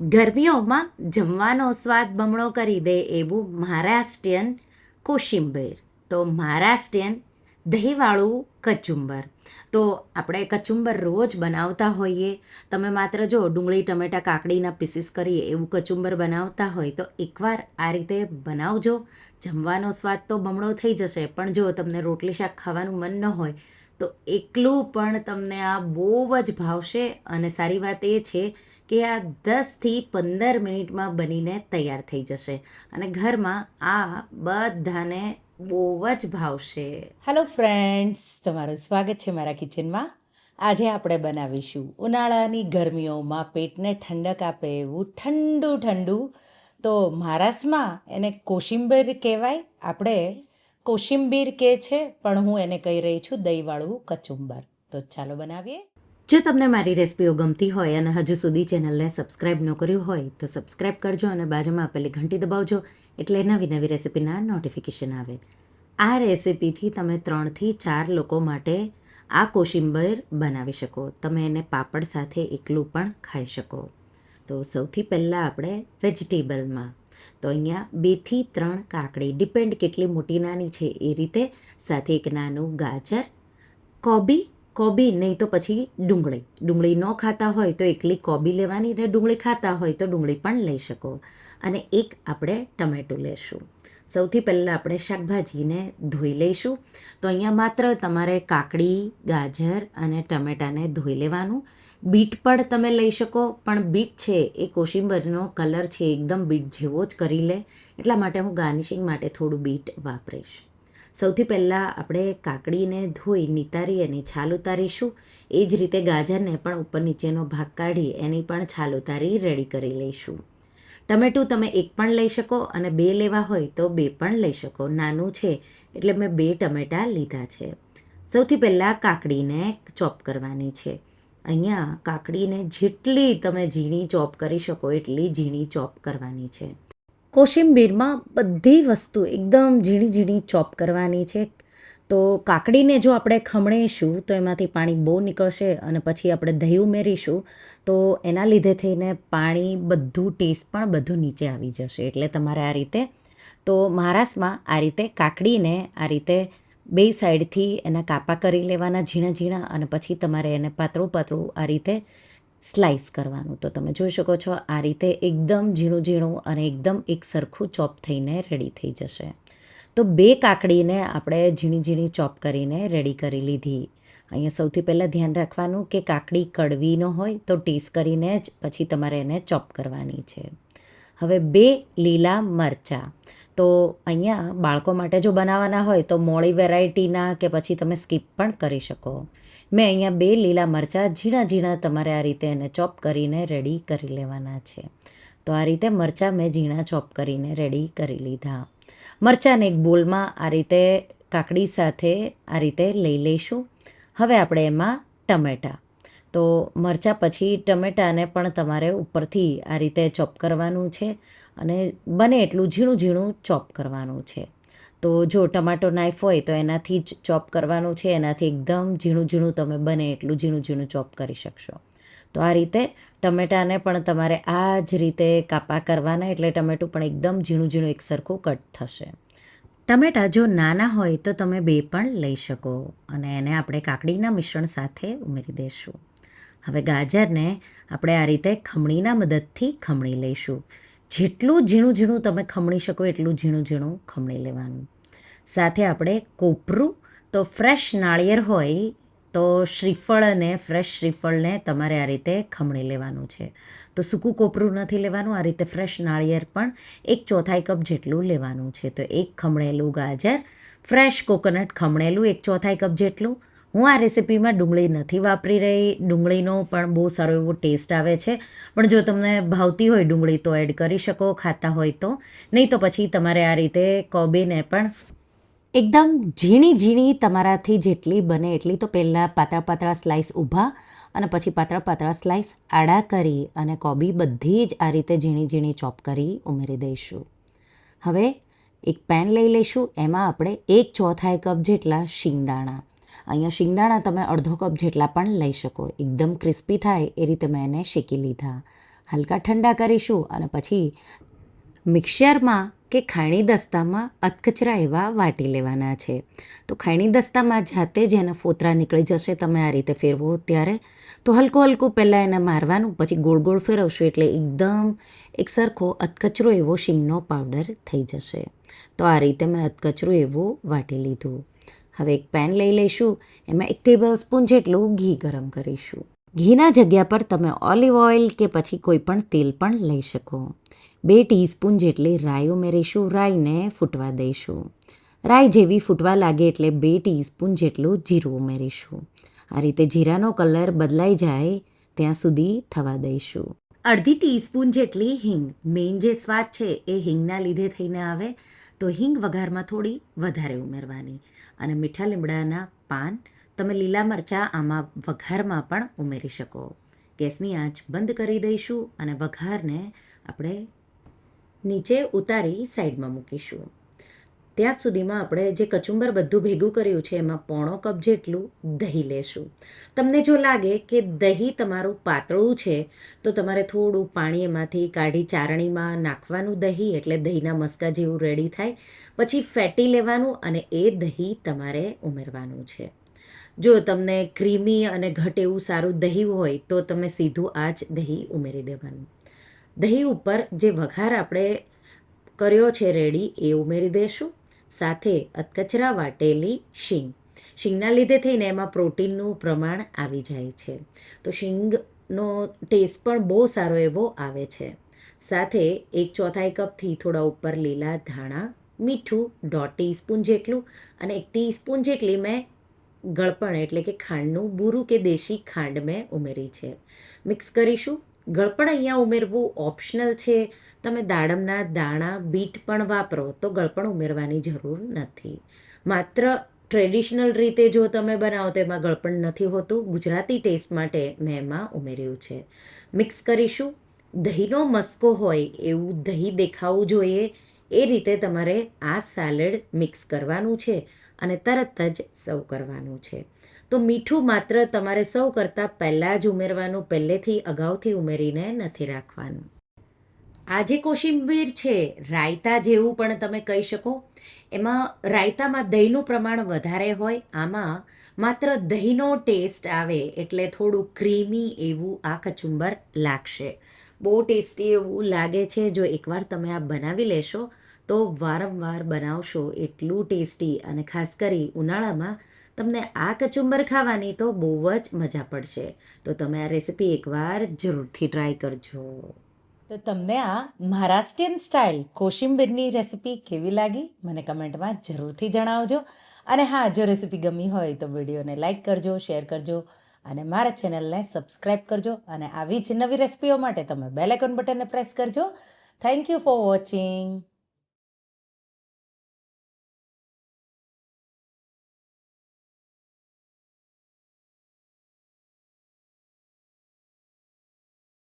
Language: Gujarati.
ગરમીઓમાં જમવાનો સ્વાદ બમણો કરી દે એવું મહારાષ્ટ્રીયન કોશિંબીર. તો મહારાષ્ટ્રીયન દહીંવાળું કચુંબર. તો આપણે કચુંબર રોજ બનાવતા હોઈએ. તમે માત્ર જો ડુંગળી ટમેટાં કાકડીના પીસીસ કરીએ એવું કચુંબર બનાવતા હોય તો એકવાર આ રીતે બનાવજો. જમવાનો સ્વાદ તો બમણો થઈ જશે, પણ જો તમને રોટલી શાક ખાવાનું મન ન હોય તો એકલું પણ તમને આ બહુ જ ભાવશે. અને સારી વાત એ છે કે આ 10 થી 15 મિનિટમાં બનીને તૈયાર થઈ જશે અને ઘરમાં આ બધાને બહુ જ ભાવશે. હેલો ફ્રેન્ડ્સ, તમારું સ્વાગત છે મારા કિચનમાં. આજે આપણે બનાવીશું ઉનાળાની ગરમીઓમાં પેટને ઠંડક આપે એવું ઠંડુ ઠંડુ. તો મહારાષ્ટ્રમાં એને કોશિંબીર કહેવાય, આપણે કોશિંબીર કહે છે, પણ હું એને કહી રહી છું દહીંવાળું કચુંબર. તો ચાલો બનાવીએ. જો તમને મારી રેસિપીઓ ગમતી હોય અને હજુ સુધી ચેનલને સબસ્ક્રાઈબ ન કર્યું હોય તો સબસ્ક્રાઈબ કરજો અને બાજુમાં આપેલી ઘંટી દબાવજો, એટલે નવી નવી રેસિપીના નોટિફિકેશન આવે. આ રેસિપીથી તમે 3 થી 4 લોકો માટે આ કોશિંબીર બનાવી શકો. તમે એને પાપડ સાથે એકલું પણ ખાઈ શકો. તો સૌથી પહેલાં આપણે વેજીટેબલમાં તો અહીંયા 2 થી 3 કાકડી, ડિપેન્ડ કેટલી મોટી નાની છે એ રીતે, સાથે એક નાનું ગાજર, કોબી નહીં તો પછી ડુંગળી ન ખાતા હોય તો એકલી કોબી લેવાની, ને ડુંગળી ખાતા હોય તો ડુંગળી પણ લઈ શકો. અને એક આપણે ટમેટું લેશું. સૌથી પહેલાં આપણે શાકભાજીને ધોઈ લઈશું. તો અહીંયા માત્ર તમારે કાકડી, ગાજર અને ટમેટાને ધોઈ લેવાનું. બીટ પણ તમે લઈ શકો, પણ બીટ છે એ કોશિંબીરનો કલર છે એકદમ બીટ જેવો જ કરી લે, એટલા માટે હું ગાર્નિશિંગ માટે થોડું બીટ વાપરીશ. સૌથી પહેલાં આપણે કાકડીને ધોઈ નિતારી એની છાલ ઉતારીશું. એ જ રીતે ગાજરને પણ ઉપર નીચેનો ભાગ કાઢી એની પણ છાલ ઉતારી રેડી કરી લઈશું. ટમેટું તમે એક પણ લઈ શકો અને 2 લેવા હોય તો 2 પણ લઈ શકો. નાનું છે એટલે મેં 2 ટમેટાં લીધા છે. સૌથી પહેલાં કાકડીને ચોપ કરવાની છે. અહીંયા કાકડીને જેટલી તમે ઝીણી ચોપ કરી શકો એટલી ઝીણી ચોપ કરવાની છે. કોશિંબીરમાં બધી વસ્તુ એકદમ ઝીણી ઝીણી ચોપ કરવાની છે. તો કાકડીને જો આપણે ખમણીશું તો એમાંથી પાણી બહુ નીકળશે અને પછી આપણે દહીં ઉમેરીશું તો એના લીધે થઈને પાણી બધું, ટેસ્ટ પણ બધું નીચે આવી જશે. એટલે તમારે આ રીતે, તો મહારાષ્ટ્રમાં આ રીતે કાકડીને આ રીતે 2 સાઈડથી એના કાપા કરી લેવાના ઝીણા ઝીણા, અને પછી તમારે એને પાતળું પાતળું આ રીતે સ્લાઈસ કરવાનું. તો તમે જોઈ શકો છો આ રીતે એકદમ ઝીણું ઝીણું અને એકદમ એક સરખું ચોપ થઈને રેડી થઈ જશે. તો 2 કાકડીને આપણે ઝીણી ઝીણી ચોપ કરીને રેડી કરી લીધી. અહીંયા સૌથી પહેલાં ધ્યાન રાખવાનું કે કાકડી કડવી ન હોય તો ટેસ્ટ કરીને જ પછી તમારે એને ચોપ કરવાની છે. હવે 2 લીલા મરચાં. તો અહીંયા બાળકો માટે જો બનાવવાના હોય તો મોળી વેરાયટીના કે પછી તમે સ્કીપ પણ કરી શકો. મેં અહીંયા 2 લીલા મરચાં ઝીણા ઝીણા તમારે આ રીતે એને ચોપ કરીને રેડી કરી લેવાના છે. તો આ રીતે મરચાં મેં ઝીણા ચોપ કરીને રેડી કરી લીધા. મરચાંને એક બોલમાં આ રીતે કાકડી સાથે આ રીતે લઈ લઈશું. હવે આપણે એમાં ટમેટાં. તો મરચાં પછી ટમેટાને પણ તમારે ઉપરથી આ રીતે ચોપ કરવાનું છે અને બને એટલું ઝીણું ઝીણું ચોપ કરવાનું છે. તો જો ટમાટો નાઈફ હોય તો એનાથી જ ચોપ કરવાનું છે, એનાથી એકદમ ઝીણું ઝીણું તમે બને એટલું ઝીણું ઝીણું ચોપ કરી શકશો. તો આ રીતે ટમેટાને પણ તમારે આ જ રીતે કાપા કરવાના, એટલે ટમેટું પણ એકદમ ઝીણું ઝીણું એક સરખું કટ થશે. ટમેટાં જો નાના હોય તો તમે 2 પણ લઈ શકો અને એને આપણે કાકડીના મિશ્રણ સાથે ઉમેરી દઈશું. હવે ગાજરને આપણે આ રીતે ખમણીના મદદથી ખમણી લઈશું. જેટલું ઝીણું ઝીણું તમે ખમણી શકો એટલું ઝીણું ઝીણું ખમણી લેવાનું. સાથે આપણે કોપરું, તો ફ્રેશ નાળિયેર હોય તો ફ્રેશ શ્રીફળને તમારે આ રીતે ખમણી લેવાનું છે. તો સૂકું કોપરું નથી લેવાનું, આ રીતે ફ્રેશ નાળિયેર પણ 1/4 કપ જેટલું લેવાનું છે. તો એક ખમણેલું ગાજર, ફ્રેશ કોકોનટ ખમણેલું 1/4 કપ જેટલું. હું આ રેસિપીમાં ડુંગળી નથી વાપરી રહી, ડુંગળીનો પણ બહુ સારો એવો ટેસ્ટ આવે છે, પણ જો તમને ભાવતી હોય ડુંગળી તો એડ કરી શકો, ખાતા હોય તો. નહીં તો પછી તમારે આ રીતે કોબીને પણ એકદમ ઝીણી ઝીણી તમારાથી જેટલી બને એટલી, તો પહેલાં પાતળા પાતળા સ્લાઈસ ઊભા અને પછી પાતળા પાતળા સ્લાઈસ આડા કરી અને કોબી બધી જ આ રીતે ઝીણી ઝીણી ચોપ કરી ઉમેરી દઈશું. હવે એક પેન લઈ લઈશું. એમાં આપણે 1/4 કપ જેટલા શિંગદાણા, અહીંયા શિંગદાણા તમે અડધો કપ જેટલા પણ લઈ શકો. એકદમ ક્રિસ્પી થાય એ રીતે મેં એને શેકી લીધા. હલકા ઠંડા કરીશું અને પછી મિક્સરમાં કે ખાયણી દસ્તામાં અધકચરા એવા વાટી લેવાના છે. તો ખાયણી દસ્તામાં જાતે જ એના ફોતરા નીકળી જશે તમે આ રીતે ફેરવો ત્યારે. તો હલકું હલકું પહેલાં એને મારવાનું, પછી ગોળ ગોળ ફેરવશું એટલે એકદમ એક સરખો અધકચરો એવો શીંગનો પાવડર થઈ જશે. તો આ રીતે મેં અધકચરું એવું વાટી લીધું. હવે એક પેન લઈ લઈશું, એમાં 1 ટેબલ સ્પૂન જેટલું ઘી ગરમ કરીશું. ઘીના જગ્યા પર તમે ઓલિવ ઓઇલ કે પછી કોઈ પણ તેલ પણ લઈ શકો. 2 ટીસ્પૂન જેટલી રાઈ ઉમેરીશું. રાઈને ફૂટવા દઈશું. રાઈ જેવી ફૂટવા લાગે એટલે 2 ટીસ્પૂન જેટલું જીરું ઉમેરીશું. આ રીતે જીરાનો કલર બદલાઈ જાય ત્યાં સુધી થવા દઈશું. અડધી ટીસ્પૂન જેટલી હિંગ, મેઇન જે સ્વાદ છે એ હિંગના લીધે થઈને આવે, તો હિંગ વઘારમાં થોડી વધારે ઉમેરવાની. અને મીઠા લીમડાના પાન, તમે લીલા મરચાં આમાં વઘારમાં પણ ઉમેરી શકો. ગેસની આંચ બંધ કરી દઈશું અને વઘારને આપણે નીચે ઉતારી સાઈડમાં મૂકીશું. ત્યાં સુધીમાં આપણે જે કચુંબર બધું ભેગું કર્યું છે એમાં 1/4 કપ જેટલું દહીં લેશું. તમને જો લાગે કે દહીં તમારું પાતળું છે તો તમારે થોડું પાણી એમાંથી કાઢી ચારણીમાં નાખવાનું દહીં, એટલે દહીંના મસ્કા જેવું રેડી થાય. પછી ફેટી લેવાનું અને એ દહીં તમારે ઉમેરવાનું છે. જો તમને ક્રીમી અને ઘટ એવું સારું દહીં હોય તો તમે સીધું આ જ દહીં ઉમેરી દેવાનું. દહીં ઉપર જે વઘાર આપણે કર્યો છે રેડી એ ઉમેરી દઈશું. સાથે અધકચરા વાટેલી શીંગ. શીંગના લીધે થઈને એમાં પ્રોટીનનું પ્રમાણ આવી જાય છે. તો શીંગનો ટેસ્ટ પણ બહુ સારો એવો આવે છે. સાથે 1/4 કપથી થોડા ઉપર લીલા ધાણા, મીઠું 1/2 ટીસ્પૂન જેટલું અને 1 ટીસ્પૂન જેટલી મેં ગળપણ એટલે કે ખાંડનું બૂરું કે દેશી ખાંડ મેં ઉમેરી છે. મિક્સ કરીશું. ગળપણ અહીંયા ઉમેરવું ઓપ્શનલ છે. તમે દાડમના દાણા, બીટ પણ વાપરો તો ગળપણ ઉમેરવાની જરૂર નથી. માત્ર ટ્રેડિશનલ રીતે જો તમે બનાવો તો એમાં ગળપણ નથી હોતું. ગુજરાતી ટેસ્ટ માટે મેં એમાં ઉમેર્યું છે. મિક્સ કરીશું. દહીંનો મસ્કો હોય એવું દહીં દેખાવું જોઈએ એ રીતે તમારે આ સાલેડ મિક્સ કરવાનું છે અને તરત જ સર્વ કરવાનું છે. તો મીઠું માત્ર તમારે સર્વ કરતાં પહેલાં જ ઉમેરવાનું, પહેલેથી અગાઉથી ઉમેરીને નથી રાખવાનું. આ જે કોશિંબીર છે રાયતા જેવું પણ તમે કહી શકો. એમાં રાયતામાં દહીંનું પ્રમાણ વધારે હોય, આમાં માત્ર દહીંનો ટેસ્ટ આવે એટલે થોડું ક્રીમી એવું આ કચુંબર લાગશે. બહુ ટેસ્ટી એવું લાગે છે. જો એકવાર તમે આ બનાવી લેશો તો વારંવાર બનાવશો એટલું ટેસ્ટી, અને ખાસ કરી ઉનાળામાં તમને આ કચુંબર ખાવાની તો બહુ જ મજા પડશે. તો તમે આ રેસીપી એકવાર જરૂરથી ટ્રાય કરજો. તો તમને આ મહારાષ્ટ્રીયન સ્ટાઇલ કોશિંબીરની રેસીપી કેવી લાગી મને કમેન્ટમાં જરૂરથી જણાવજો. અને હા, જો રેસીપી ગમી હોય તો વિડીયોને લાઇક કરજો, શેર કરજો અને મારા ચેનલને સબસ્ક્રાઈબ કરજો. અને આવી જ નવી રેસીપીઓ માટે તમે બેલ આઇકોન બટનને પ્રેસ કરજો. Thank you for watching.